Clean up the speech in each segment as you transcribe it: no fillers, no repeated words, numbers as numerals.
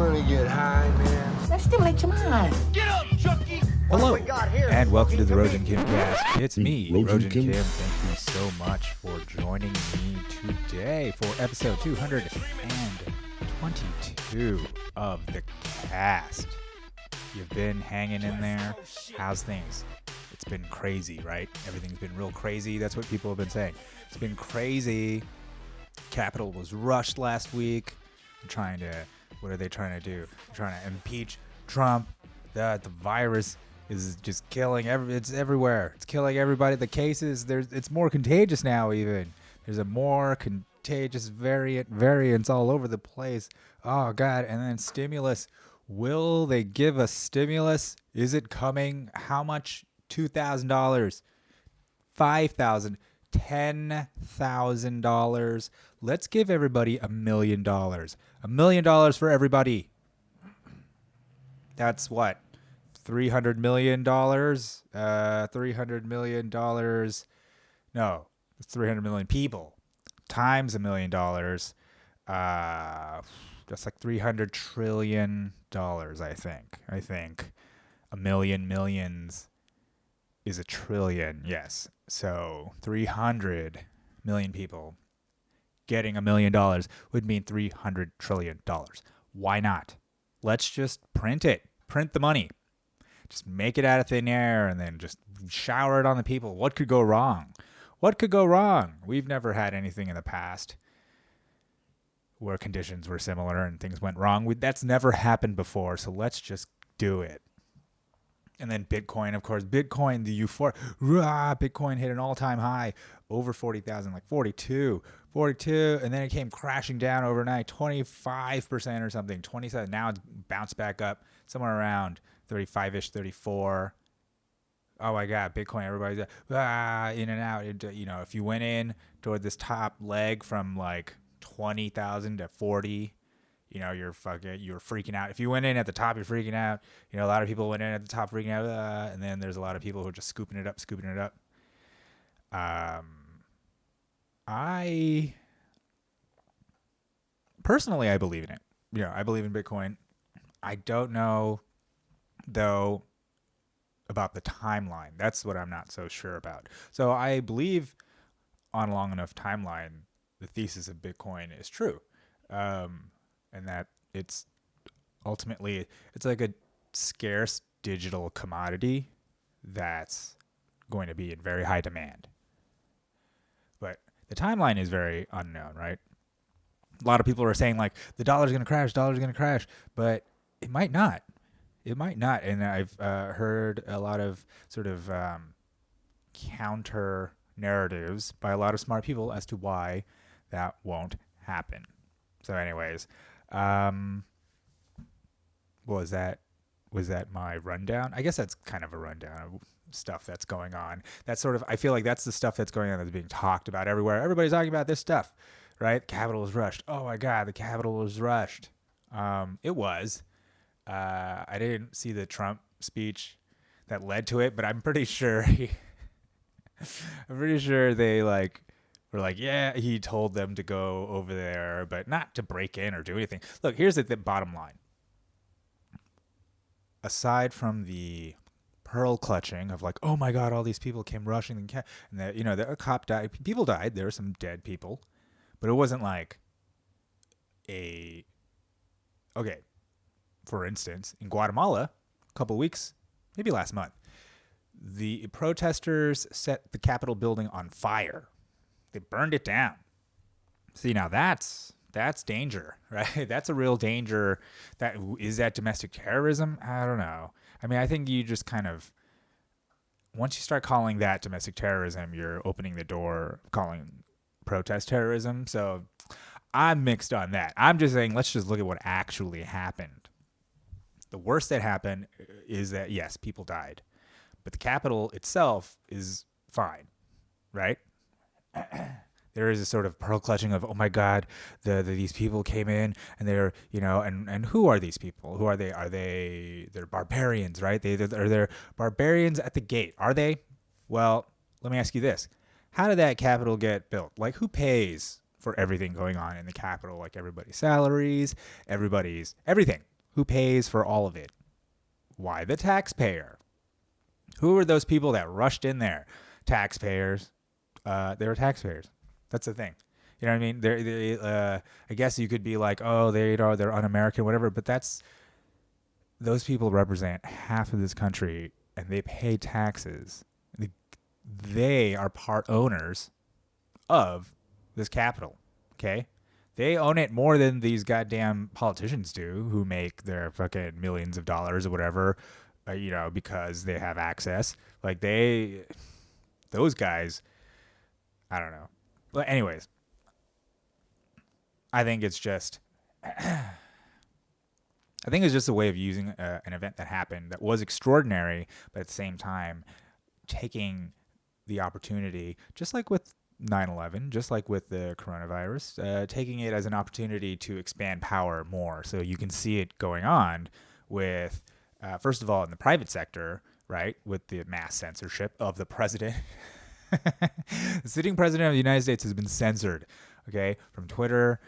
wanna get high, man? Let's stimulate your mind. Get up, Chucky! Hello, What we got here? and welcome to the Rojan Kim Cast. It's me, Rojan Rojan Kim. Kim. Thank you so much for joining me today for episode 222 of the cast. You've been hanging in there. How's things? It's been crazy, right? Everything's been real crazy. That's what people have been saying. It's been crazy. Capitol was rushed last week. What are they trying to do? They're trying to impeach Trump. The virus is just killing it's everywhere. It's killing everybody. The cases, it's more contagious now even. There's a more contagious variants all over the place. Oh God. And then stimulus. Will they give us stimulus? Is it coming? How much? $2,000, $5,000, $10,000. Let's give everybody $1 million. $1 million for everybody. That's what? $300 million? $300 million. No, it's 300 million people times $1 million. That's like $300 trillion, I think. A million millions is a trillion, yes. So 300 million people getting $1 million would mean $300 trillion. Why not? Let's just print it. Print the money. Just make it out of thin air and then just shower it on the people. What could go wrong? What could go wrong? We've never had anything in the past where conditions were similar and things went wrong. That's never happened before, so let's just do it. And then Bitcoin, of course. Bitcoin, the euphoria. Bitcoin hit an all-time high, over 40,000, like 42. And then it came crashing down overnight, 25% or something, 27. Now it's bounced back up somewhere around 35-ish, 34. Oh my God, Bitcoin, everybody's in and out. If you went in toward this top leg from like 20,000 to 40, you're freaking out. If you went in at the top, you're freaking out. A lot of people went in at the top freaking out, and then there's a lot of people who are just scooping it up. I personally, I believe in it. I believe in Bitcoin. I don't know, though, about the timeline. That's what I'm not so sure about. So I believe on a long enough timeline, the thesis of Bitcoin is true. And that it's ultimately, it's like a scarce digital commodity that's going to be in very high demand. But the timeline is very unknown, right? A lot of people are saying like the dollar's going to crash, but it might not. And I've heard a lot of sort of counter narratives by a lot of smart people as to why that won't happen. So anyways, was that my rundown? I guess that's kind of a rundown of stuff that's going on. That's sort of, I feel like that's the stuff that's going on that's being talked about everywhere. Everybody's talking about this stuff, right? Capitol was rushed. Oh my God, the Capitol was rushed. It was. I didn't see the Trump speech that led to it, but I'm pretty sure they were like, yeah, he told them to go over there, but not to break in or do anything. Look, here's the bottom line. Aside from the pearl clutching of like, oh my God, all these people came rushing and a cop died. People died. There were some dead people, but it wasn't like for instance, in Guatemala, a couple weeks, maybe last month, the protesters set the Capitol building on fire. They burned it down. See, now that's danger, right? That's a real danger. Is that domestic terrorism? I don't know. I mean, I think you just kind of, once you start calling that domestic terrorism, you're opening the door calling protest terrorism. So I'm mixed on that. I'm just saying, let's just look at what actually happened. The worst that happened is that, yes, people died. But the Capitol itself is fine, right? There is a sort of pearl clutching of, oh my God, these people came in and they're, and who are these people? Who are they? They're barbarians, right? They're barbarians at the gate. Are they? Well, let me ask you this. How did that Capitol get built? Like, who pays for everything going on in the Capitol, like everybody's salaries, everybody's everything. Who pays for all of it? Why? The taxpayer. Who are those people that rushed in there? Taxpayers. They were taxpayers. That's the thing. You know what I mean? I guess you could be like, oh, they're un-American, whatever. But those people represent half of this country, and they pay taxes. They are part owners of this capital. Okay, they own it more than these goddamn politicians do, who make their fucking millions of dollars or whatever, because they have access. Like those guys, I don't know. But anyways, I think it's just a way of using an event that happened that was extraordinary, but at the same time taking the opportunity, just like with 9/11, just like with the coronavirus, taking it as an opportunity to expand power more. So you can see it going on with, first of all, in the private sector, right, with the mass censorship of the president. The sitting president of the United States has been censored, okay, from Twitter,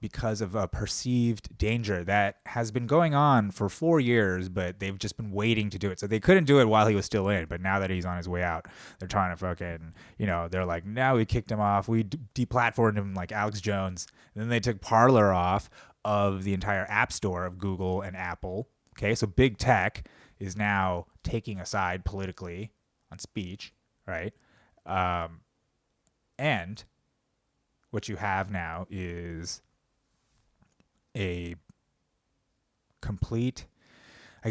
because of a perceived danger that has been going on for 4 years, but they've just been waiting to do it. So they couldn't do it while he was still in, but now that he's on his way out, they're trying to fucking, they're like, now we kicked him off. We deplatformed him like Alex Jones. And then they took Parler off of the entire app store of Google and Apple. Okay, so big tech is now taking a side politically on speech, right? And what you have now is a complete, I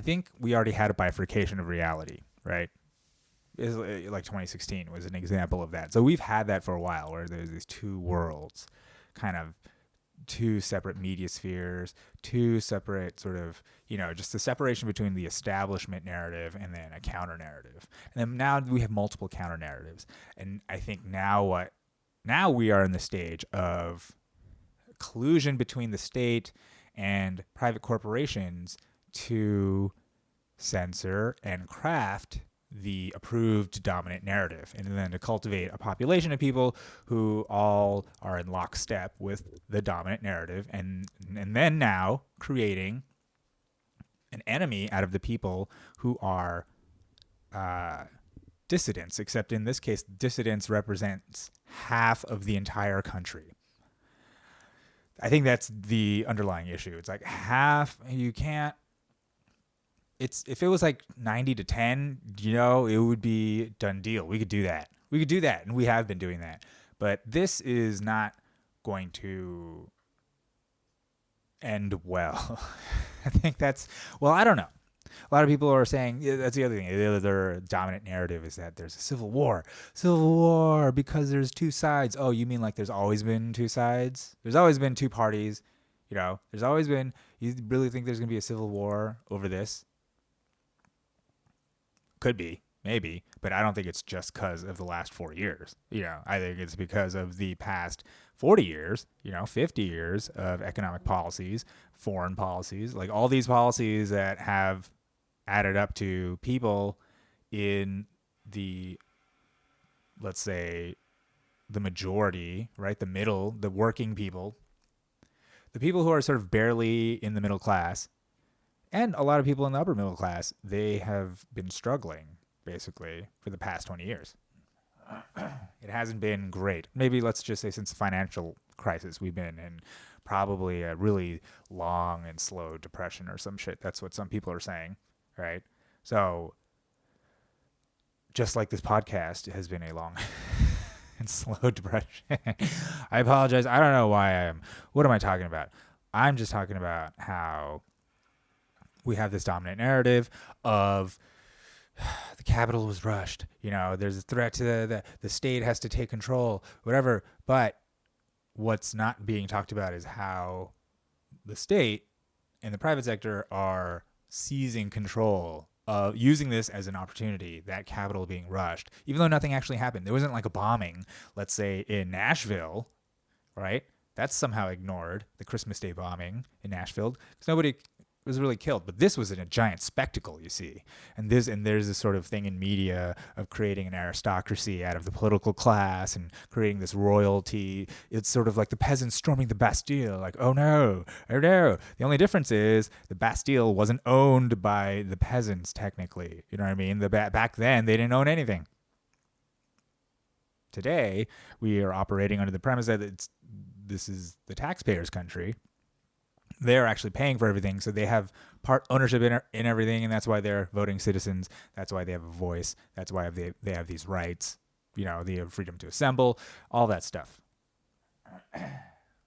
think we already had a bifurcation of reality, right? Like 2016 was an example of that. So we've had that for a while, where there's these two worlds, kind of two separate media spheres, two separate sort of, just the separation between the establishment narrative and then a counter narrative. And then now we have multiple counter narratives. And I think now we are in the stage of collusion between the state and private corporations to censor and craft the approved dominant narrative, and then to cultivate a population of people who all are in lockstep with the dominant narrative, and then now creating an enemy out of the people who are dissidents, except in this case, dissidents represents half of the entire country. I think that's the underlying issue. It's like half, you can't, if it was like 90-10, it would be done deal. We could do that. And we have been doing that. But this is not going to end well. I think I don't know. A lot of people are saying, that's the other thing. The other dominant narrative is that there's a civil war. Civil war because there's two sides. Oh, you mean like there's always been two sides? There's always been two parties. There's always been, you really think there's going to be a civil war over this? Could be, maybe, but I don't think it's just because of the last 4 years. I think it's because of the past 40 years, 50 years of economic policies, foreign policies, like all these policies that have added up to people in the, let's say, the majority, right? The middle, the working people, the people who are sort of barely in the middle class, and a lot of people in the upper middle class, they have been struggling, basically, for the past 20 years. It hasn't been great. Maybe let's just say since the financial crisis, we've been in probably a really long and slow depression or some shit. That's what some people are saying, right? So, just like this podcast has been a long and slow depression. I apologize. I don't know why what am I talking about? I'm just talking about how we have this dominant narrative of the Capitol was rushed. There's a threat to the state has to take control, whatever. But what's not being talked about is how the state and the private sector are seizing control of using this as an opportunity, that Capitol being rushed, even though nothing actually happened. There wasn't like a bombing, let's say, in Nashville, right? That's somehow ignored, the Christmas Day bombing in Nashville, because nobody was really killed. But this was a giant spectacle, you see. And there's this sort of thing in media of creating an aristocracy out of the political class and creating this royalty. It's sort of like the peasants storming the Bastille, like, oh no, oh no. The only difference is the Bastille wasn't owned by the peasants technically. You know what I mean? Back then they didn't own anything. Today we are operating under the premise that this is the taxpayers' country. They're actually paying for everything, so they have part ownership in everything, and that's why they're voting citizens. That's why they have a voice. That's why they have these rights. You know, they have freedom to assemble, all that stuff.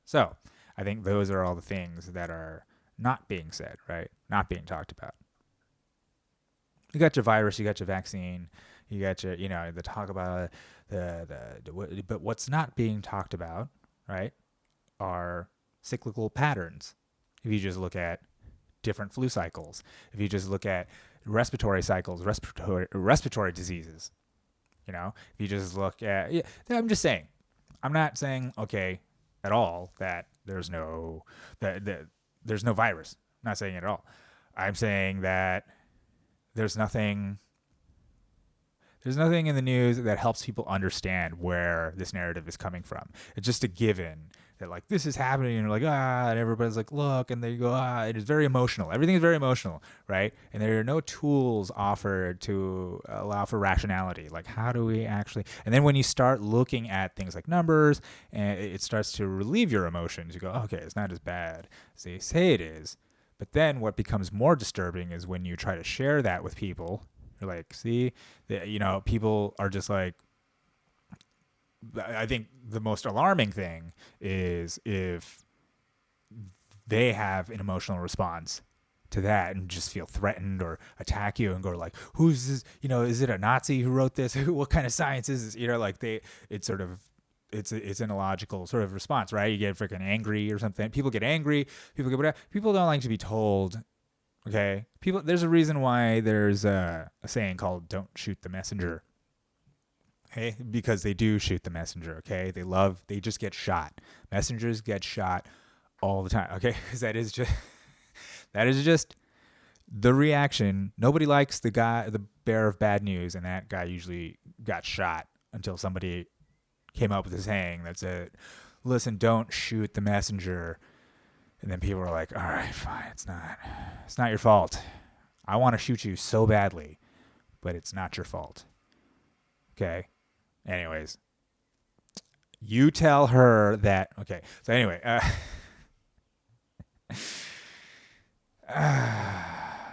So I think those are all the things that are not being said, right? Not being talked about. You got your virus, you got your vaccine, you got your, the talk about but what's not being talked about, right, are cyclical patterns. If you just look at different flu cycles, if you just look at respiratory cycles, respiratory diseases, if you just look at, I'm just saying, I'm not saying, okay, at all that there's no virus. I'm not saying it at all. I'm saying that there's nothing in the news that helps people understand where this narrative is coming from. It's just a given that, like, this is happening, and you're like, and everybody's like, look, and they go, it is very emotional. Everything is very emotional, right? And there are no tools offered to allow for rationality. Like, how do we actually... And then when you start looking at things like numbers, and it starts to relieve your emotions, you go, okay, it's not as bad as they say it is. But then what becomes more disturbing is when you try to share that with people. You're like, see, people are just like, I think the most alarming thing is if they have an emotional response to that and just feel threatened or attack you and go like, who's this? Is it a Nazi who wrote this? What kind of science is this? It's an illogical sort of response, right? You get freaking angry or something. People get angry. People don't like to be told. Okay, there's a reason why there's a saying called "Don't shoot the messenger." Okay, because they do shoot the messenger. Okay, they just get shot. Messengers get shot all the time. Okay, because that is just the reaction. Nobody likes the bearer of bad news, and that guy usually got shot until somebody came up with a saying that said, "Listen, don't shoot the messenger." And then people were like, all right, fine, it's not your fault. I want to shoot you so badly, but it's not your fault. Okay? Anyways, you tell her that, okay. So anyway,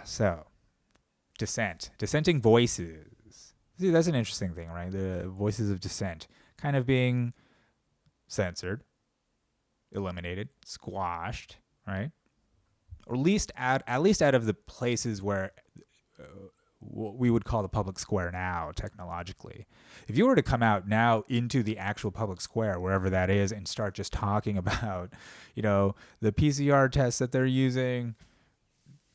so dissenting voices. See, that's an interesting thing, right? The voices of dissent kind of being censored, eliminated, squashed, right? Or at least out of the places where what we would call the public square now, technologically. If you were to come out now into the actual public square, wherever that is, and start just talking about, the PCR tests that they're using,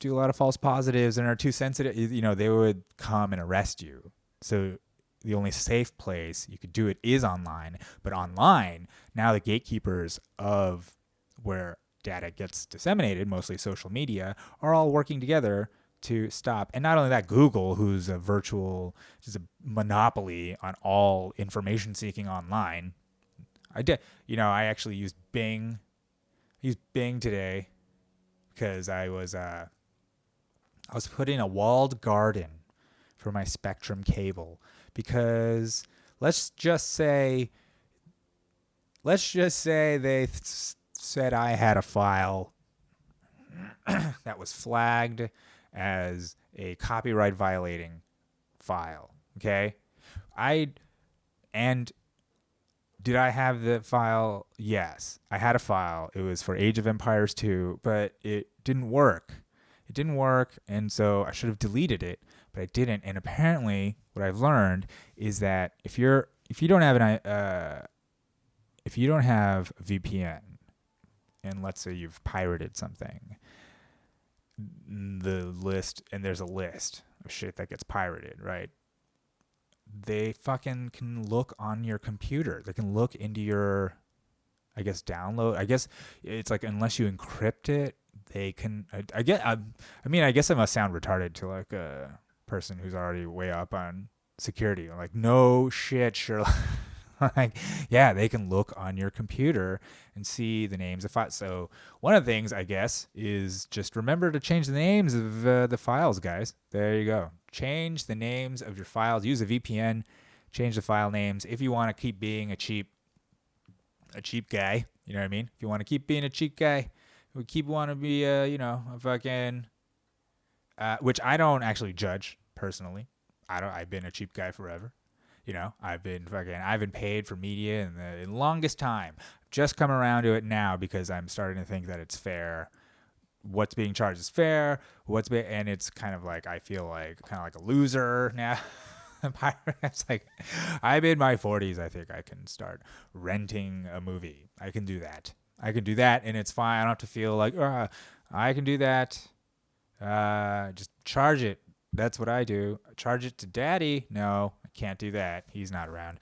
do a lot of false positives and are too sensitive, they would come and arrest you. So the only safe place you could do it is online. But online, now the gatekeepers of where data gets disseminated, mostly social media, are all working together to stop. And not only that, Google, who's just a monopoly on all information seeking online. I actually used Bing. I used Bing today because I was putting a walled garden for my Spectrum cable. Because let's just say they said I had a file that was flagged as a copyright violating file. Okay, did I have the file? Yes, I had a file. It was for Age of Empires 2, but it didn't work. And so I should have deleted it, but I didn't. And apparently, what I've learned is that if you don't have a VPN, and let's say you've pirated something, there's a list of shit that gets pirated, right? They fucking can look on your computer. They can look into your, download. I guess it's like, unless you encrypt it, they can. I guess I must sound retarded to like a person who's already way up on security. I'm like, no shit, Sherlock. Like, yeah, they can look on your computer and see the names of files. So one of the things, I guess, is just remember to change the names of the files, guys. There you go. Change the names of your files. Use a VPN. Change the file names if you want to keep being a cheap guy. You know what I mean? If you want to keep being a cheap guy, we keep want to be a fucking which I don't actually judge personally. I've been a cheap guy forever. I've been paid for media in the longest time. Just come around to it now because I'm starting to think that it's fair. What's being charged is fair. And it's kind of like I feel like kind of like a loser now. It's like I'm in my 40s. I think I can start renting a movie. I can do that, and it's fine. I don't have to feel like I can do that. Just charge it. That's what I do. Charge it to daddy. No, I can't do that. He's not around.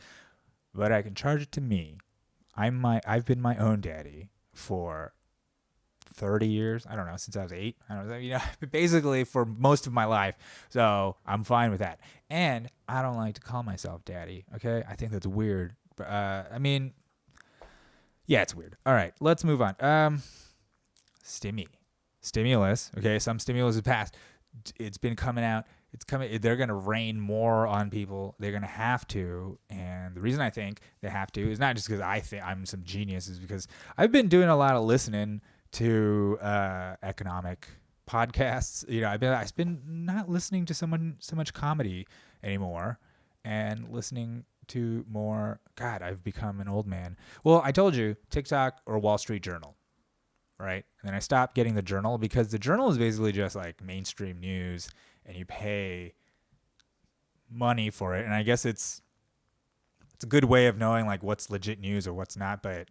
But I can charge it to me. I've been my own daddy for 30 years. I don't know, since I was 8. I don't know, basically for most of my life. So I'm fine with that. And I don't like to call myself daddy. Okay. I think that's weird. But, yeah, it's weird. All right, let's move on. Stimulus. Okay. Some stimulus has passed. It's been coming out. They're going to rain more on people. They're going to have to. And the reason I think they have to is not just because I think I'm some genius, is because I've been doing a lot of listening to economic podcasts. I've been not listening to so much comedy anymore and listening to more. God, I've become an old man. Well, I told you, TikTok or Wall Street Journal. Right? And then I stopped getting the Journal because the Journal is basically just like mainstream news and you pay money for it. And I guess it's a good way of knowing like what's legit news or what's not. But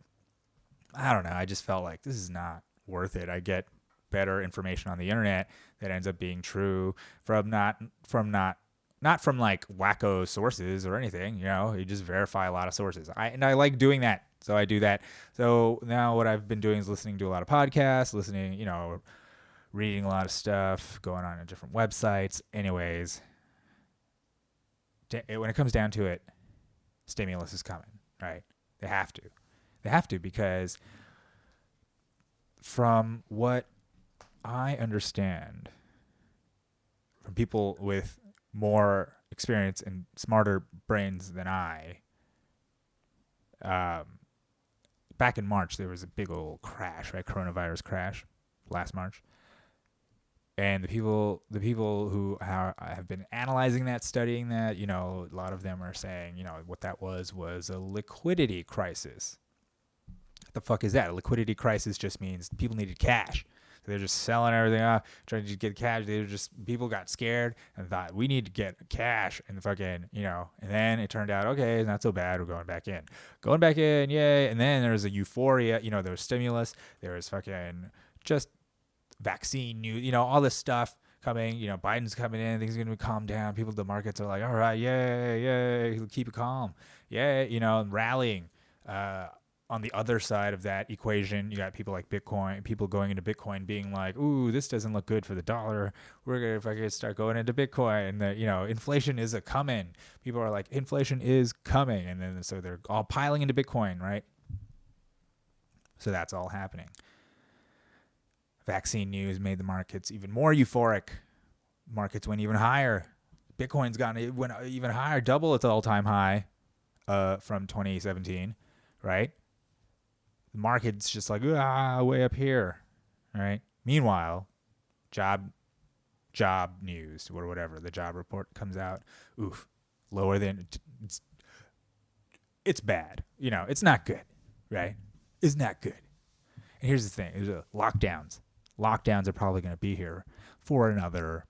I don't know. I just felt like this is not worth it. I get better information on the internet that ends up being true from not from like wacko sources or anything. You just verify a lot of sources. I like doing that. So I do that. So now what I've been doing is listening to a lot of podcasts, reading a lot of stuff, going on different websites. Anyways, when it comes down to it, stimulus is coming, right? They have to because from what I understand from people with more experience and smarter brains than I, back in March, there was a big old crash, right? Coronavirus crash last March. And the people who have been analyzing that, studying that, a lot of them are saying, what that was a liquidity crisis. What the fuck is that? A liquidity crisis just means people needed cash. So they're just selling everything off, trying to get cash. People got scared and thought, we need to get cash and fucking, and then it turned out, okay, it's not so bad. We're going back in, yay. And then there was a euphoria, there was stimulus, there was fucking just vaccine news, all this stuff coming, Biden's coming in, things are going to calm down. The markets are like, all right, yay, keep it calm. Yay, rallying. On the other side of that equation, you got people like Bitcoin, people going into Bitcoin being like, ooh, this doesn't look good for the dollar. We're going to start going into Bitcoin. And, inflation is coming. People are like, inflation is coming. And then so they're all piling into Bitcoin, right? So that's all happening. Vaccine news made the markets even more euphoric. Markets went even higher. Bitcoin's went even higher, double its all-time high from 2017, right? The market's just like, way up here, right? Meanwhile, job news or whatever, the job report comes out, lower than, it's bad. It's not good, right? It's not good. And here's the thing, there's lockdowns. Lockdowns are probably going to be here for another,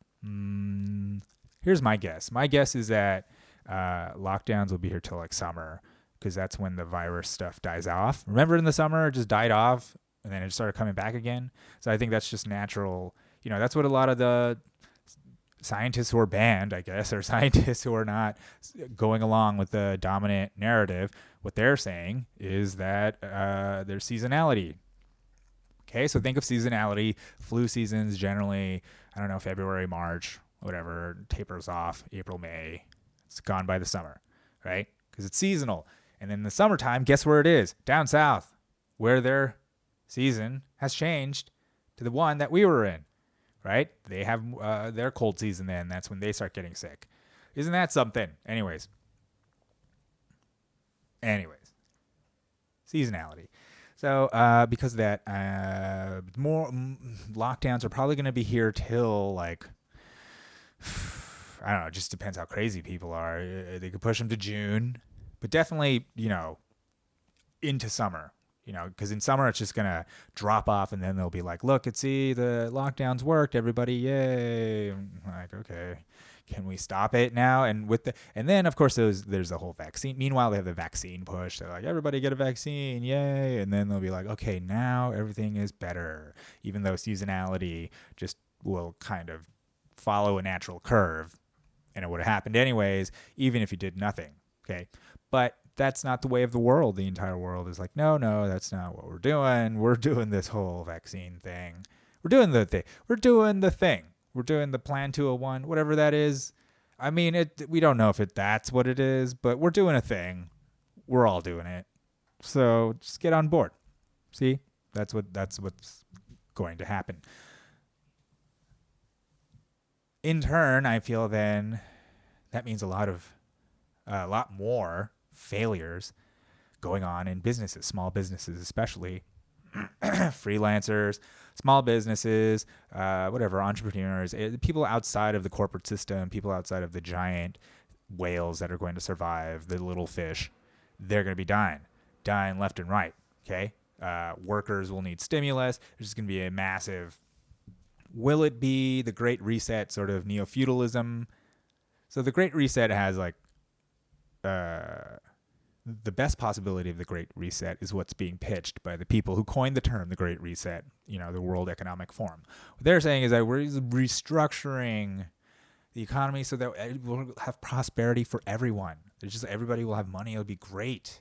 here's my guess. My guess is that lockdowns will be here till like summer, because that's when the virus stuff dies off. Remember in the summer, it just died off, and then it started coming back again. So I think that's just natural. That's what a lot of the scientists who are banned, I guess, or scientists who are not going along with the dominant narrative, what they're saying is that there's seasonality. Okay, so think of seasonality. Flu seasons generally, I don't know, February, March, whatever, tapers off, April, May. It's gone by the summer, right? Because it's seasonal. And in the summertime, guess where it is? Down south, where their season has changed to the one that we were in, right? They have their cold season then. That's when they start getting sick. Isn't that something? Anyways, seasonality. So because of that, more lockdowns are probably going to be here till like, I don't know, it just depends how crazy people are. They could push them to June, but definitely, into summer, because in summer it's just going to drop off and then they'll be like, look, the lockdowns worked, everybody, yay. I'm like, okay. Can we stop it now? And then of course there's the whole vaccine. Meanwhile, they have the vaccine push. They're like, everybody get a vaccine, yay! And then they'll be like, okay, now everything is better, even though seasonality just will kind of follow a natural curve, and it would have happened anyways, even if you did nothing. Okay, but that's not the way of the world. The entire world is like, no, that's not what we're doing. We're doing this whole vaccine thing. We're doing the thing. We're doing the Plan 201, whatever that is. I mean, we don't know if that's what it is, but we're doing a thing. We're all doing it. So just get on board. See? That's what's going to happen. In turn, I feel then that means a lot more failures going on in businesses, small businesses especially, freelancers, small businesses, whatever, entrepreneurs, people outside of the corporate system, people outside of the giant whales that are going to survive, the little fish, they're going to be dying left and right, okay? Workers will need stimulus. There's just going to be a massive, will it be the Great Reset, sort of neo-feudalism? So the Great Reset has like, the best possibility of the Great Reset is what's being pitched by the people who coined the term the Great Reset, the World Economic Forum. What they're saying is that we're restructuring the economy so that we'll have prosperity for everyone. Everybody will have money. It'll be great,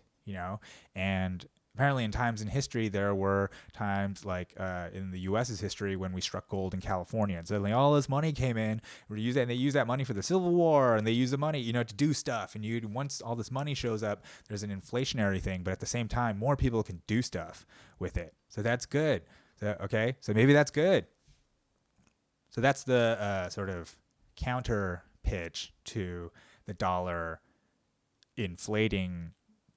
and apparently in times in history, there were times like in the U.S.'s history when we struck gold in California. And suddenly all this money came in. And they use that money for the Civil War, and they use the money, to do stuff. And once all this money shows up, there's an inflationary thing. But at the same time, more people can do stuff with it. So that's good. So maybe that's good. So that's the sort of counter pitch to the dollar inflating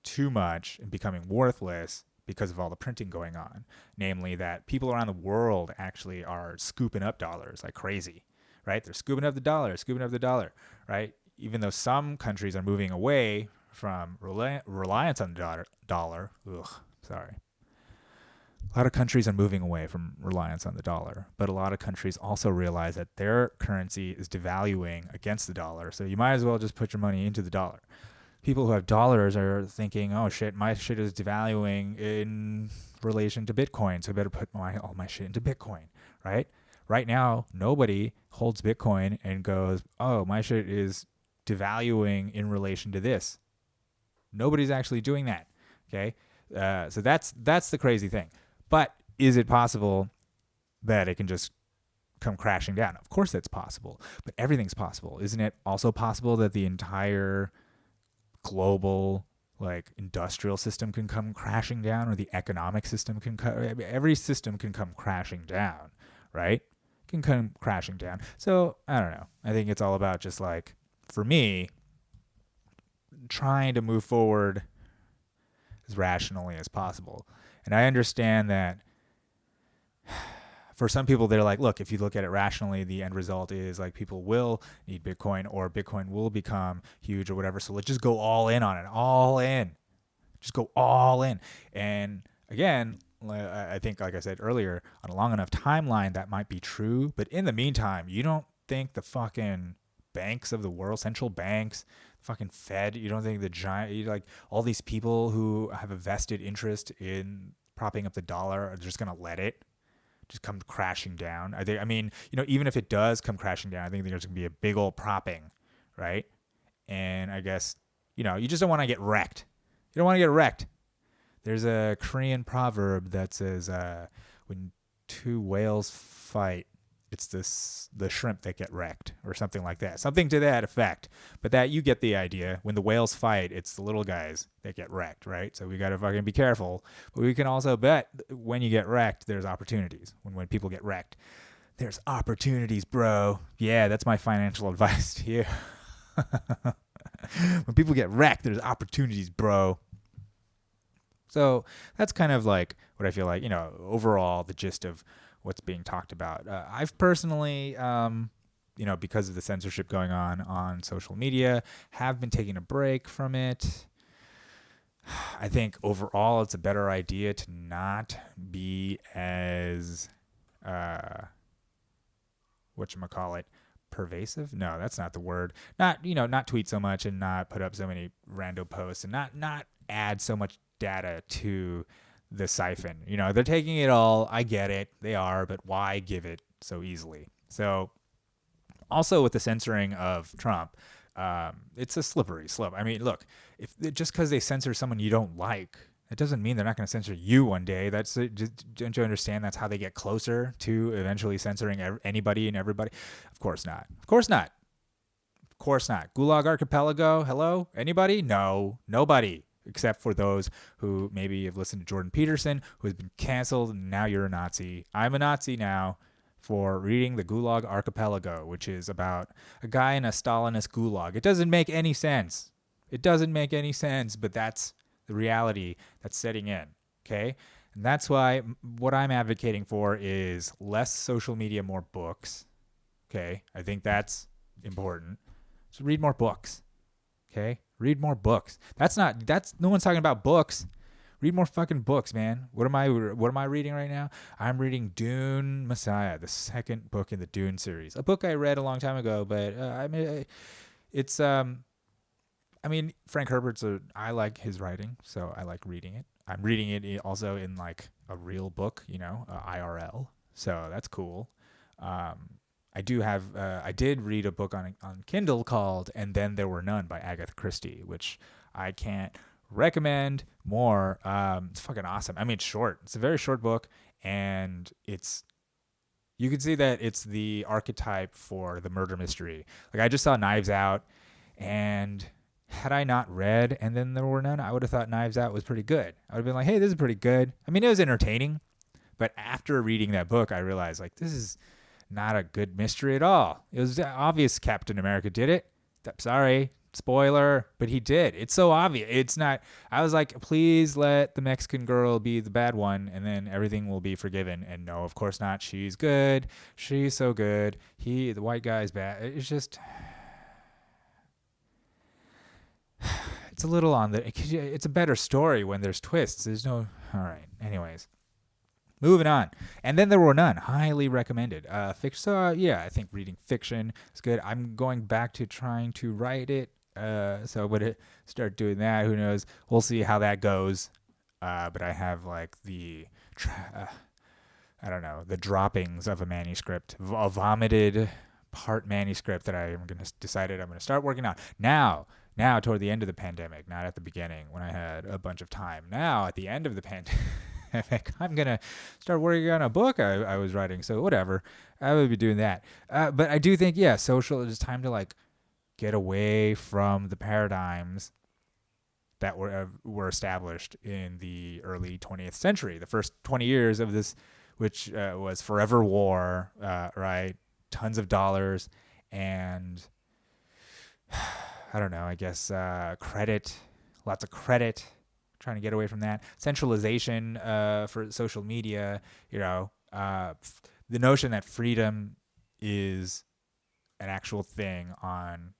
too much and becoming worthless because of all the printing going on. Namely that people around the world actually are scooping up dollars like crazy, right? They're scooping up the dollar, right? Even though some countries are moving away from reliance on the dollar. A lot of countries are moving away from reliance on the dollar, but a lot of countries also realize that their currency is devaluing against the dollar. So you might as well just put your money into the dollar. People who have dollars are thinking, oh shit, my shit is devaluing in relation to Bitcoin, so I better put all my shit into Bitcoin, right? Right now, nobody holds Bitcoin and goes, oh, my shit is devaluing in relation to this. Nobody's actually doing that, okay? So that's the crazy thing. But is it possible that it can just come crashing down? Of course that's possible, but everything's possible. Isn't it also possible that the entire global industrial system can come crashing down, or the economic system every system can come crashing down, right? Can come crashing down. So I don't know. I think it's all about just for me, trying to move forward as rationally as possible. And I understand that for some people, they're like, look, if you look at it rationally, the end result is people will need Bitcoin, or Bitcoin will become huge or whatever. So let's just go all in on it. All in. Just go all in. And again, I think, like I said earlier, on a long enough timeline, that might be true. But in the meantime, you don't think the fucking banks of the world, central banks, fucking Fed, you don't think the giant, all these people who have a vested interest in propping up the dollar are just going to let it just come crashing down? I mean, even if it does come crashing down, I think there's going to be a big old propping, right? And I guess, you just don't want to get wrecked. You don't want to get wrecked. There's a Korean proverb that says, when two whales fight, it's the shrimp that get wrecked or something like that. Something to that effect. But that you get the idea. When the whales fight, it's the little guys that get wrecked, right? So we got to fucking be careful. But we can also bet when you get wrecked, there's opportunities. When people get wrecked, there's opportunities, bro. Yeah, that's my financial advice to you. When people get wrecked, there's opportunities, bro. So that's kind of like what I feel like, overall, the gist of what's being talked about. I've personally, because of the censorship going on social media, have been taking a break from it. I think overall it's a better idea to not be as, whatchamacallit, pervasive? No, that's not the word. Not tweet so much and not put up so many rando posts and not add so much data to the siphon. They're taking it all. I get it. They are, but why give it so easily? So also with the censoring of Trump, it's a slippery slope. I mean, look, if just because they censor someone you don't like, it doesn't mean they're not going to censor you one day. Don't you understand? That's how they get closer to eventually censoring anybody and everybody. Of course not. Of course not. Of course not. Gulag Archipelago. Hello? Anybody? No. Nobody. Except for those who maybe have listened to Jordan Peterson, who has been canceled, and now you're a Nazi. I'm a Nazi now for reading the Gulag Archipelago, which is about a guy in a Stalinist gulag. It doesn't make any sense. It doesn't make any sense, but that's the reality that's setting in, okay? And that's why what I'm advocating for is less social media, more books, okay? I think that's important. So read more books, okay? Read more books. No one's talking about books. Read more fucking books, man. What am I reading right now? I'm reading Dune Messiah, the second book in the Dune series. A book I read a long time ago, but Frank Herbert's I like his writing, so I like reading it. I'm reading it also in like a real book, IRL. So that's cool. I did read a book on Kindle called And Then There Were None by Agatha Christie, which I can't recommend more. It's fucking awesome. I mean, it's short. It's a very short book, and you can see that it's the archetype for the murder mystery. Like, I just saw Knives Out, and had I not read And Then There Were None, I would have thought Knives Out was pretty good. I would have been like, hey, this is pretty good. I mean, it was entertaining, but after reading that book, I realized, like, this is not a good mystery at all. It was obvious Captain America did it. Sorry, spoiler, but he did. It's so obvious. It's not. I was like, please let the Mexican girl be the bad one, and then everything will be forgiven. And no, of course not. She's good. She's so good. The white guy's bad. It's just, it's a little on the. It's a better story when there's twists. There's no. All right. Anyways. Moving on. And Then There Were None. Highly recommended. Fiction. So, I think reading fiction is good. I'm going back to trying to write it. So I'm going to start doing that. Who knows? We'll see how that goes. But I have like the droppings of a manuscript, a vomited part manuscript that I'm going to decided I'm going to start working on. Now, toward the end of the pandemic, not at the beginning when I had a bunch of time. Now, at the end of the pandemic, I'm going to start working on a book I was writing. So whatever, I would be doing that. But I do think, social, it's time to like get away from the paradigms that were established in the early 20th century. The first 20 years of this, which was forever war, right? Tons of dollars and I don't know, I guess credit, lots of credit. Trying to get away from that centralization for social media, the notion that freedom is an actual thing on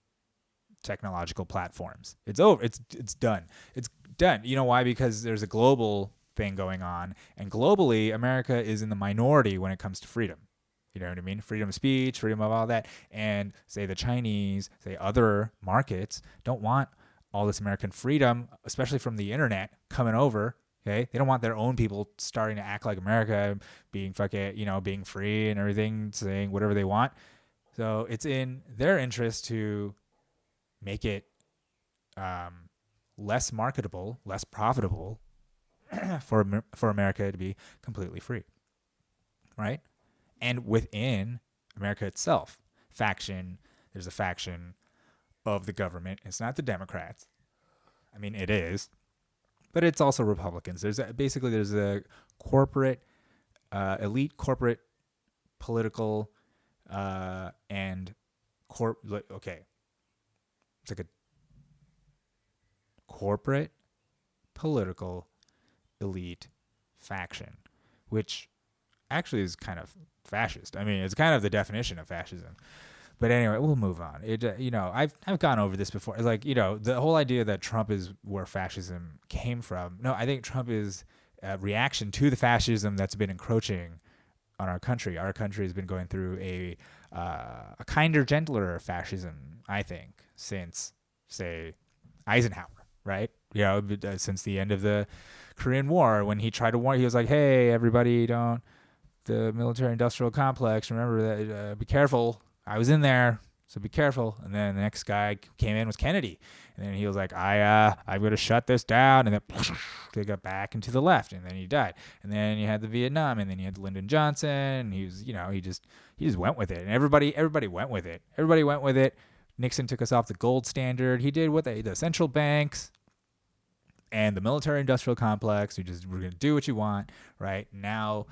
technological platforms. It's over. It's done. It's done. You know why? Because there's a global thing going on, and globally, America is in the minority when it comes to freedom. You know what I mean? Freedom of speech, freedom of all that. And say the Chinese, say other markets don't want all this American freedom, especially from the internet, coming over. Okay, they don't want their own people starting to act like America, being fucking, being free and everything, saying whatever they want. So it's in their interest to make it less marketable, less profitable for America to be completely free. right? And within America itself, there's a faction of the government. It's not the Democrats. I mean, it is, but it's also Republicans. There's a corporate, elite corporate political, and okay, it's like a corporate political elite faction, which actually is kind of fascist. I mean, it's kind of the definition of fascism. But anyway, we'll move on. I've gone over this before. Like, the whole idea that Trump is where fascism came from. No, I think Trump is a reaction to the fascism that's been encroaching on our country. Our country has been going through a kinder, gentler fascism, I think, since, say, Eisenhower, right? Since the end of the Korean War, when he tried to warn, he was like, "Hey, everybody, the military-industrial complex. Remember that. Be careful. I was in there, so be careful." And then the next guy came in was Kennedy, and then he was like, I'm going to shut this down," and then they got back into the left, and then he died. And then you had the Vietnam, and then you had Lyndon Johnson, and he was, he just went with it, and everybody went with it. Everybody went with it. Nixon took us off the gold standard. He did what the central banks and the military-industrial complex. We're going to do what you want, right? Now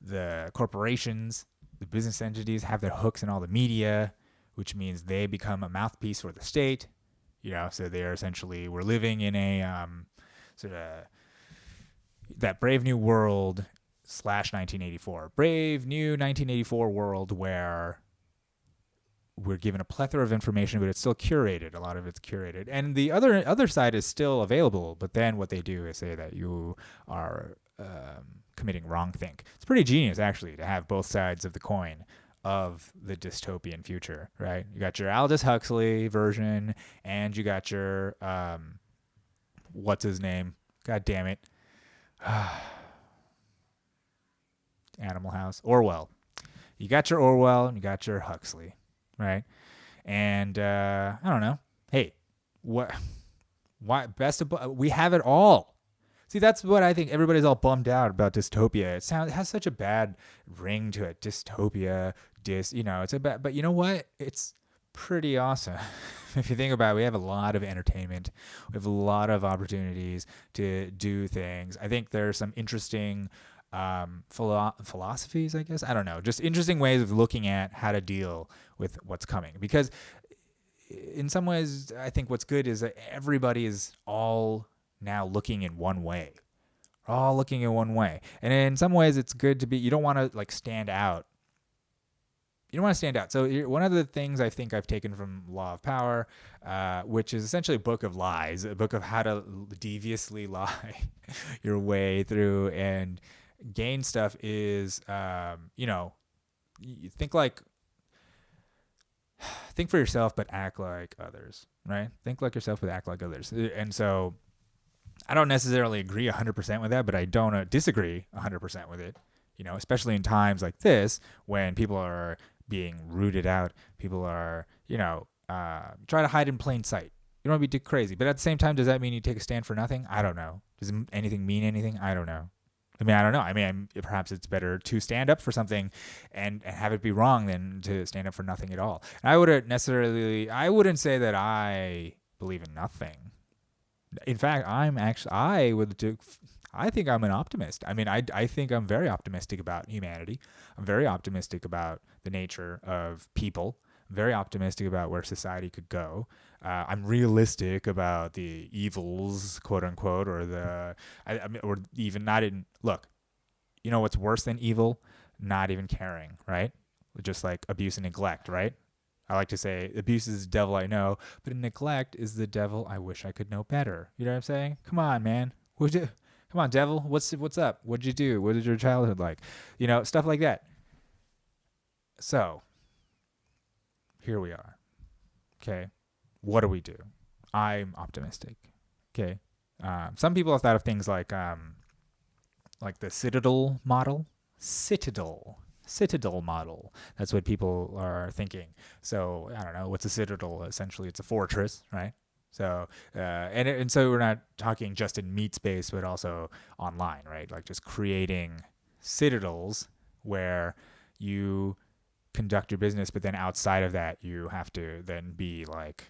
the corporations, the business entities have their hooks in all the media, which means they become a mouthpiece for the state. So they're essentially, we're living in a sort of that Brave New World / 1984. Brave New 1984 world where we're given a plethora of information, but it's still curated. A lot of it's curated. And the other side is still available, but then what they do is say that you are committing wrongthink. It's pretty genius, actually, to have both sides of the coin of the dystopian future, right? You got your Aldous Huxley version, and you got your, what's his name? God damn it. Animal House. Orwell. You got your Orwell, and you got your Huxley, right? And I don't know. Hey, what? Why? We have it all. See, that's what I think. Everybody's all bummed out about dystopia. It has such a bad ring to it. Dystopia, it's a bad. But you know what? It's pretty awesome. If you think about it, we have a lot of entertainment. We have a lot of opportunities to do things. I think there are some interesting philosophies, I guess. I don't know. Just interesting ways of looking at how to deal with what's coming. Because in some ways, I think what's good is that everybody is all now looking in one way. All looking in one way. And in some ways, it's good to be, you don't want to stand out. You don't want to stand out. So one of the things I think I've taken from Law of Power, which is essentially a book of lies, a book of how to deviously lie your way through and gain stuff, is, you think for yourself, but act like others, right? Think like yourself, but act like others. And so I don't necessarily agree 100% with that, but I don't disagree 100% with it, especially in times like this when people are being rooted out. People are, try to hide in plain sight. You don't want to be crazy. But at the same time, does that mean you take a stand for nothing? I don't know. Does anything mean anything? I don't know. I don't know. Perhaps it's better to stand up for something and have it be wrong than to stand up for nothing at all. And I wouldn't say that I believe in nothing. In fact, I think I'm an optimist. I think I'm very optimistic about humanity. I'm very optimistic about the nature of people. I'm very optimistic about where society could go. I'm realistic about the evils, quote unquote, or or even not in. Look, what's worse than evil? Not even caring, right? Just like abuse and neglect, right? I like to say abuse is the devil I know, but neglect is the devil I wish I could know better. You know what I'm saying? Come on, man. Come on, devil. What's up? What'd you do? What is your childhood like? Stuff like that. So, here we are. Okay. What do we do? I'm optimistic. Okay. Some people have thought of things like the Citadel model. Citadel model. That's what people are thinking. So I don't know. What's a citadel? Essentially, it's a fortress, right? So and so we're not talking just in meat space, but also online, right? Like just creating citadels where you conduct your business, but then outside of that, you have to then be like,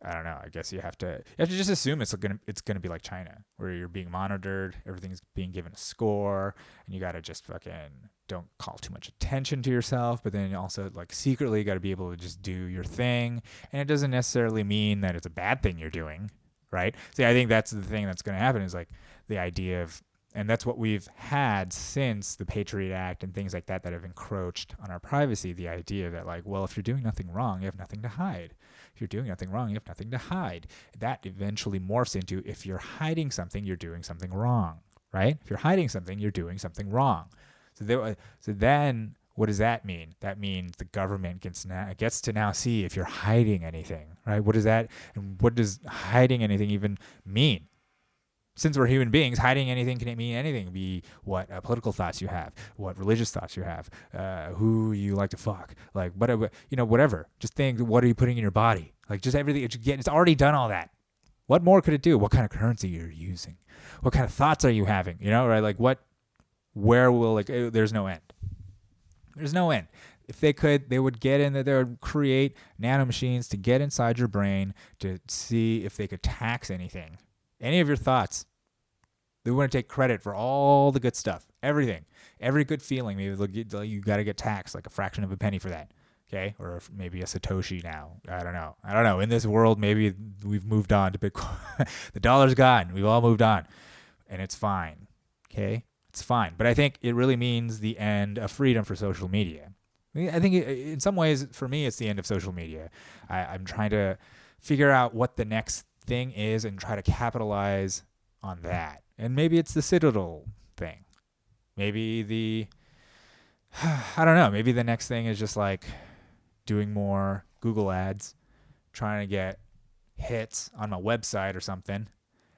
I don't know. I guess you have to just assume it's gonna be like China, where you're being monitored, everything's being given a score, and you gotta just fucking don't call too much attention to yourself. But then also like secretly, you gotta be able to just do your thing, and it doesn't necessarily mean that it's a bad thing you're doing, right? See, I think that's the thing that's gonna happen is like the idea of, and that's what we've had since the Patriot Act and things like that have encroached on our privacy. The idea that like, well, if you're doing nothing wrong, you have nothing to hide. If you're doing nothing wrong, you have nothing to hide. That eventually morphs into if you're hiding something, you're doing something wrong, right? If you're hiding something, you're doing something wrong. So then what does that mean? That means the government gets to now see if you're hiding anything, right? What is that? And what does hiding anything even mean? Since we're human beings, hiding anything can mean anything. Be what political thoughts you have, what religious thoughts you have, who you like to fuck, like whatever, whatever. Just think, what are you putting in your body? Like just everything. It's already done all that. What more could it do? What kind of currency you're using? What kind of thoughts are you having? Right? Like where will there's no end. There's no end. If they could, they would get in there. They would create nanomachines to get inside your brain to see if they could tax anything. Any of your thoughts. They want to take credit for all the good stuff. Everything. Every good feeling. Maybe you got to get taxed like a fraction of a penny for that. Okay? Or maybe a Satoshi now. I don't know. In this world, maybe we've moved on to Bitcoin. The dollar's gone. We've all moved on. And it's fine. Okay? It's fine. But I think it really means the end of freedom for social media. I think in some ways, for me, it's the end of social media. I'm trying to figure out what the next thing is and try to capitalize on that. And maybe it's the Citadel thing. Maybe I don't know, maybe the next thing is just like doing more Google ads, trying to get hits on my website or something,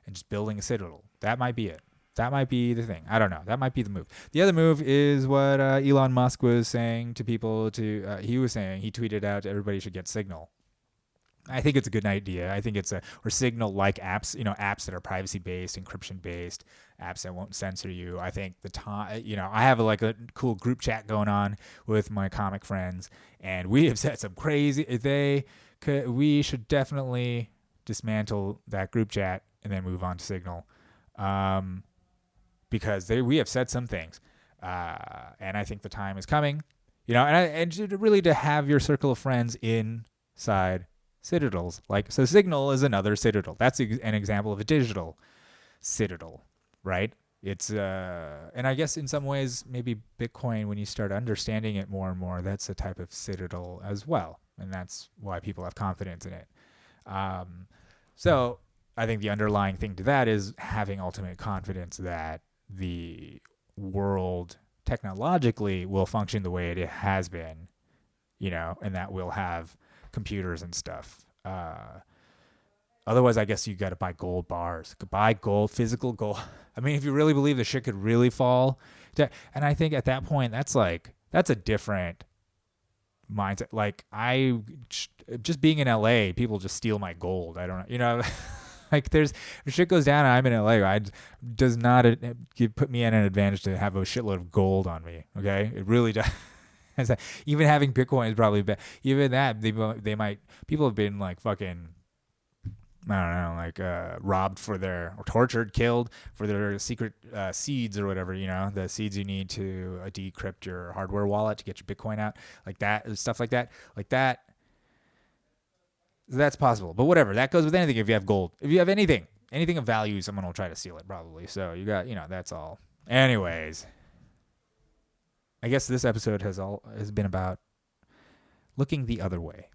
and just building a Citadel. That might be it. That might be the thing. I don't know. That might be the move. The other move is what Elon Musk was saying to people he tweeted out everybody should get Signal. I think it's a good idea. I think or Signal-like apps, apps that are privacy-based, encryption-based, apps that won't censor you. I think I have a cool group chat going on with my comic friends, and we have said some crazy. We should definitely dismantle that group chat and then move on to Signal, because we have said some things, and I think the time is coming, and really to have your circle of friends inside Citadels. So Signal is another Citadel. That's an example of a digital Citadel, right? It's and I guess in some ways maybe Bitcoin, when you start understanding it more and more, that's a type of Citadel as well, and that's why people have confidence in it. So I think the underlying thing to that is having ultimate confidence that the world technologically will function the way it has been, and that we'll have computers and stuff. Otherwise, I guess you got to buy gold bars. Buy gold, physical gold. I mean, if you really believe the shit could really fall, and I think at that point, that's a different mindset. Like just being in LA, people just steal my gold. I don't know, like if shit goes down and I'm in LA, does not put me at an advantage to have a shitload of gold on me. Okay, it really does. Even having Bitcoin is probably bad. Even that, people have been like fucking, I don't know, like robbed or tortured, killed for their secret seeds or whatever, the seeds you need to decrypt your hardware wallet to get your Bitcoin out, like that, stuff like that. That's possible. But whatever, that goes with anything. If you have gold, if you have anything of value, someone will try to steal it probably. So you got, that's all. Anyways, I guess this episode has been about looking the other way,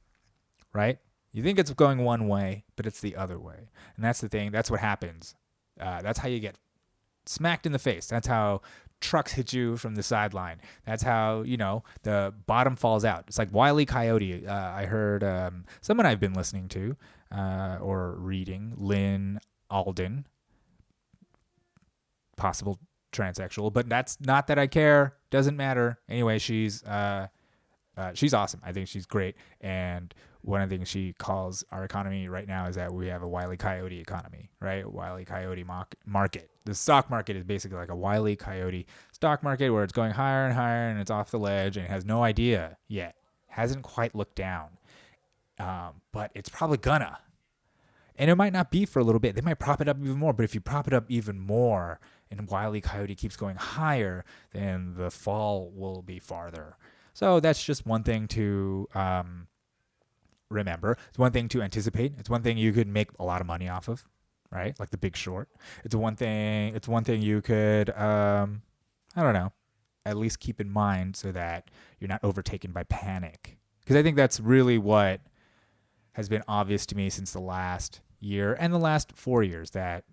right? You think it's going one way, but it's the other way. And that's the thing. That's what happens. That's how you get smacked in the face. That's how trucks hit you from the sideline. That's how, the bottom falls out. It's like Wile E. Coyote. I heard someone I've been listening to or reading, Lynn Alden, possible transsexual, but that's not that I care. Doesn't matter. Anyway, she's awesome. I think she's great. And one of the things she calls our economy right now is that we have a Wile E. Coyote economy, right? Wile E. Coyote market. The stock market is basically like a Wile E. Coyote stock market where it's going higher and higher and it's off the ledge and it has no idea yet. Hasn't quite looked down. But it's probably gonna. And it might not be for a little bit. They might prop it up even more. But if you prop it up even more and Wile E. Coyote keeps going higher, then the fall will be farther. So that's just one thing to remember. It's one thing to anticipate. It's one thing you could make a lot of money off of, right? Like The Big Short. It's one thing you could, I don't know, at least keep in mind so that you're not overtaken by panic. Because I think that's really what has been obvious to me since the last year and the last 4 years, that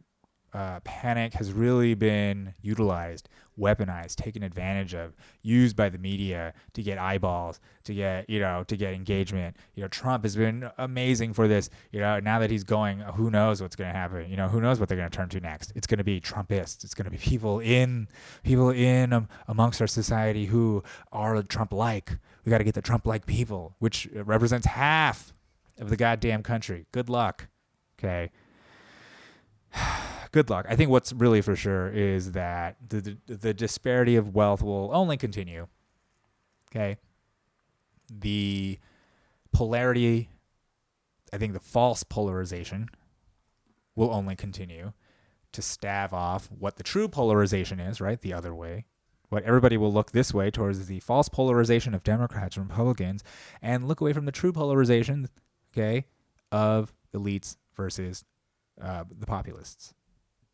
panic has really been utilized, weaponized, taken advantage of, used by the media to get eyeballs, to get engagement. Trump has been amazing for this. Now that he's going, who knows what's going to happen? Who knows what they're going to turn to next? It's going to be Trumpists. It's going to be people in amongst our society who are Trump-like. We got to get the Trump-like people, which represents half of the goddamn country. Good luck. Okay. Good luck. I think what's really for sure is that the disparity of wealth will only continue. Okay. The polarity, I think the false polarization will only continue to stave off what the true polarization is, right? The other way. What everybody will look this way towards the false polarization of Democrats and Republicans and look away from the true polarization, okay, of elites versus the populists.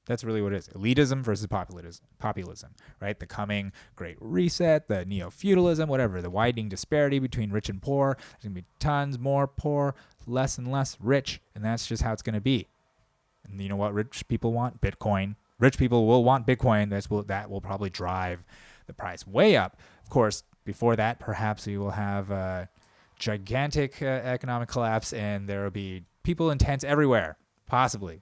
That's really what it is. Elitism versus populism, right? The coming Great Reset, the neo-feudalism, whatever, the widening disparity between rich and poor. There's going to be tons more poor, less and less rich, and that's just how it's going to be. And you know what rich people want? Bitcoin. Rich people will want Bitcoin. That will probably drive the price way up. Of course, before that, perhaps we will have a gigantic economic collapse, and there will be people in tents everywhere, possibly.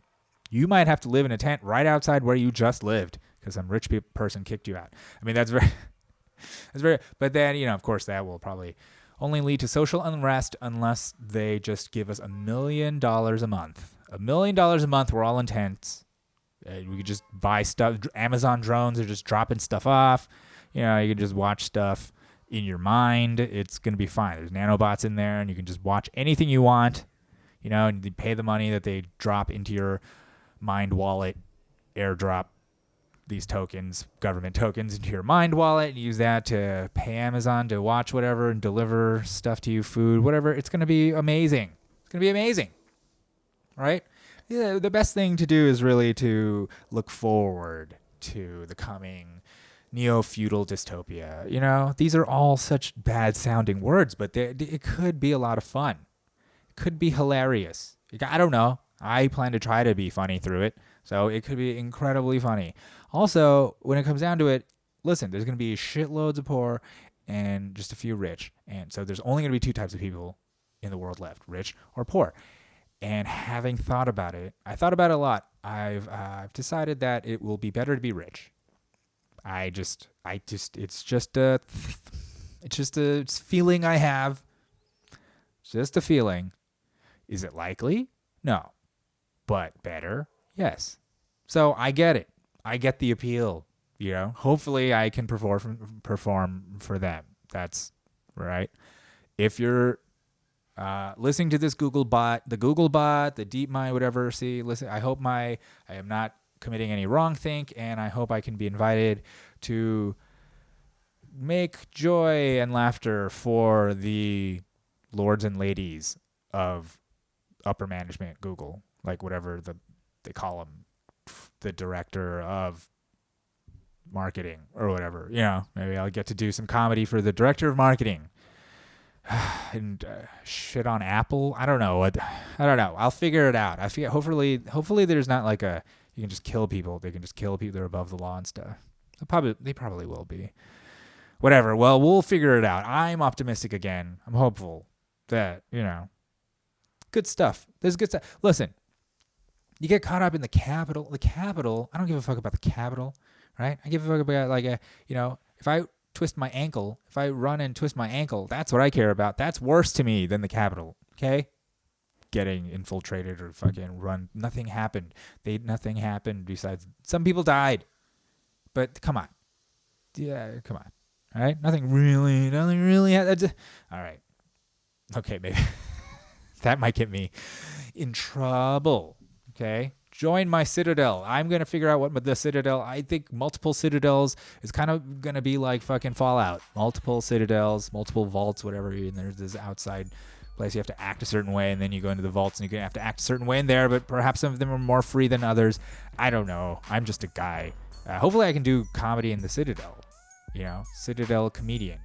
You might have to live in a tent right outside where you just lived because some rich person kicked you out. I mean, that's very, but then, of course, that will probably only lead to social unrest unless they just give us $1 million a month. $1 million a month, we're all in tents. We could just buy stuff. Amazon drones are just dropping stuff off. You can just watch stuff in your mind. It's going to be fine. There's nanobots in there, and you can just watch anything you want, and you pay the money that they drop into your Mind wallet, airdrop these tokens, government tokens, into your Mind wallet, and use that to pay Amazon to watch whatever and deliver stuff to you, food, whatever. It's going to be amazing. It's going to be amazing, right? Yeah, the best thing to do is really to look forward to the coming neo-feudal dystopia. These are all such bad-sounding words, but it could be a lot of fun. It could be hilarious. I don't know. I plan to try to be funny through it, so it could be incredibly funny. Also, when it comes down to it, listen, there's going to be shitloads of poor and just a few rich. And so there's only going to be two types of people in the world left, rich or poor. And having thought about it, I thought about it a lot. I've decided that it will be better to be rich. It's just a feeling I have. It's just a feeling. Is it likely? No. But better? Yes. So I get it. I get the appeal. Hopefully I can perform for them. That's right. If you're listening to this the Google bot, the DeepMind, whatever, listen, I am not committing any wrongthink, and I hope I can be invited to make joy and laughter for the lords and ladies of upper management Google, like whatever they call them, the director of marketing or whatever. Maybe I'll get to do some comedy for the director of marketing and shit on Apple. I don't know. I'll figure it out. Hopefully there's not like you can just kill people. They can just kill people. They're above the law and stuff. They probably will be. Whatever. Well, we'll figure it out. I'm optimistic again. I'm hopeful that, good stuff. There's good stuff. Listen, you get caught up in the Capitol. The Capitol, I don't give a fuck about the Capitol, right? I give a fuck about, if I twist my ankle, if I run and twist my ankle, that's what I care about. That's worse to me than the Capitol. Okay? Getting infiltrated or fucking run. Nothing happened. Nothing happened besides some people died. But come on. Yeah, come on. All right? Nothing really all right. Okay, maybe that might get me in trouble. Okay? Join my Citadel. I'm going to figure out what the Citadel, I think multiple Citadels is kind of going to be like fucking Fallout. Multiple Citadels, multiple vaults, whatever. And there's this outside place you have to act a certain way, and then you go into the vaults and you're going to have to act a certain way in there, but perhaps some of them are more free than others. I don't know. I'm just a guy. Hopefully I can do comedy in the Citadel. You know, Citadel comedian.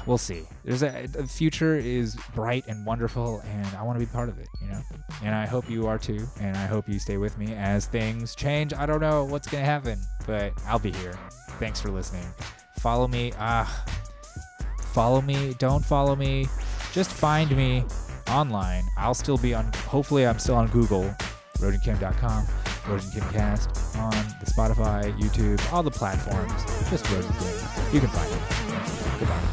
We'll see. The future is bright and wonderful, and I want to be part of it, you know? And I hope you are too, and I hope you stay with me as things change. I don't know what's going to happen, but I'll be here. Thanks for listening. Follow me. Follow me. Don't follow me. Just find me online. I'll still be on, hopefully I'm still on Google, RodenKim.com, RodenKimCast, on the Spotify, YouTube, all the platforms. Just Roden Kim. You can find me. Goodbye.